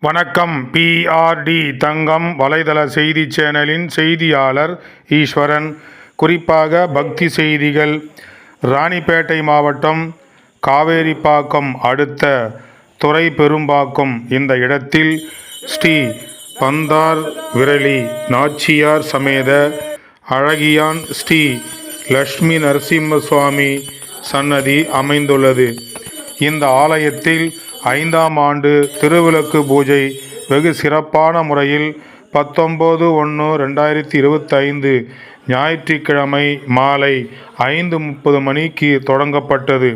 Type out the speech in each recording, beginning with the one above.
வணக்கம். PRD தங்கம் வலைதள செய்தி சேனலின் செய்தியாளர் ஈஸ்வரன். குறிப்பாக பக்தி செய்திகள். ராணிப்பேட்டை மாவட்டம் காவேரிப்பாக்கம் அடுத்த துரைப்பெரும்பாக்கம் இந்த இடத்தில் ஸ்ரீ பந்தார் விரலி நாச்சியார் சமேத அழகியான் ஸ்ரீ லட்சுமி நரசிம்ம சுவாமி சன்னதி அமைந்துள்ளது. இந்த ஆலயத்தில் 5ஆம் ஆண்டு திருவிளக்கு பூஜை வெகு சிறப்பான முறையில் 19/1/2025 ஞாயிற்றுக்கிழமை மாலை 5:30 மணிக்கு தொடங்கப்பட்டது.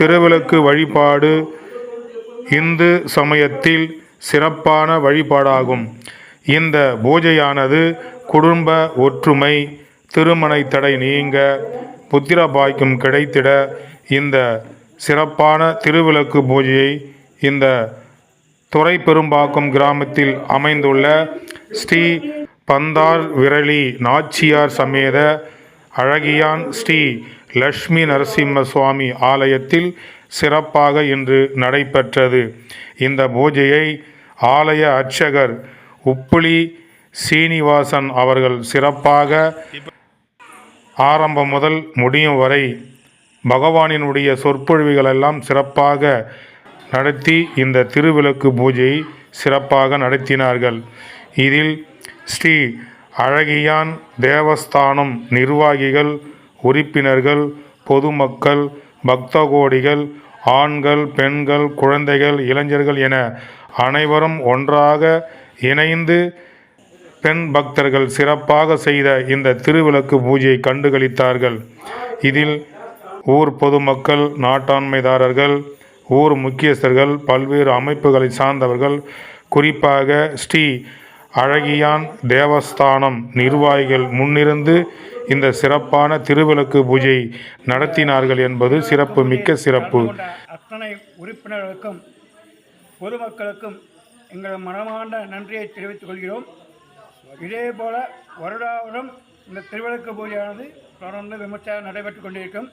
திருவிளக்கு வழிபாடு இந்து சமயத்தில் சிறப்பான வழிபாடாகும். இந்த பூஜையானது குடும்ப ஒற்றுமை, திருமண தடை நீங்க, புத்திர பாக்கியம் கிடைத்திட இந்த சிறப்பான திருவிளக்கு பூஜையை இந்த துரைப்பெரும்பாக்கம் கிராமத்தில் அமைந்துள்ள ஸ்ரீ பந்தார் விரலி நாச்சியார் சமேத அழகியான் ஸ்ரீ லட்சுமி நரசிம்ம சுவாமி ஆலயத்தில் சிறப்பாக இன்று நடைபெற்றது. இந்த பூஜையை ஆலய அர்ச்சகர் உப்புளி சீனிவாசன் அவர்கள் சிறப்பாக ஆரம்பம் முதல் முடியும் வரை பகவானினுடைய சொற்பொழிவுகளெல்லாம் சிறப்பாக நடத்தி இந்த திருவிளக்கு பூஜையை சிறப்பாக நடத்தினார்கள். இதில் ஸ்ரீ அழகியான் தேவஸ்தானம் நிர்வாகிகள், உறுப்பினர்கள், பொதுமக்கள், பக்தகோடிகள், ஆண்கள், பெண்கள், குழந்தைகள், இளைஞர்கள் என அனைவரும் ஒன்றாக இணைந்து பெண் பக்தர்கள் சிறப்பாக செய்த இந்த திருவிளக்கு பூஜையை கண்டுகளித்தார்கள். இதில் ஊர் பொதுமக்கள், நாட்டாண்மைதாரர்கள், ஊர் முக்கியஸ்தர்கள், பல்வேறு அமைப்புகளை சார்ந்தவர்கள், குறிப்பாக ஸ்ரீ அழகியான் தேவஸ்தானம் நிர்வாகிகள் முன்னிருந்து இந்த சிறப்பான திருவிளக்கு பூஜை நடத்தினார்கள் என்பது சிறப்பு மிக்க சிறப்பு. அத்தனை உறுப்பினர்களுக்கும் பொதுமக்களுக்கும் எங்கள் மனமார்ந்த நன்றியை தெரிவித்துக் கொள்கிறோம். இதேபோல வருடாவரும் இந்த திருவிளக்கு பூஜையானது தொடர்ந்து விமர்சையாக நடைபெற்று கொண்டிருக்கும்.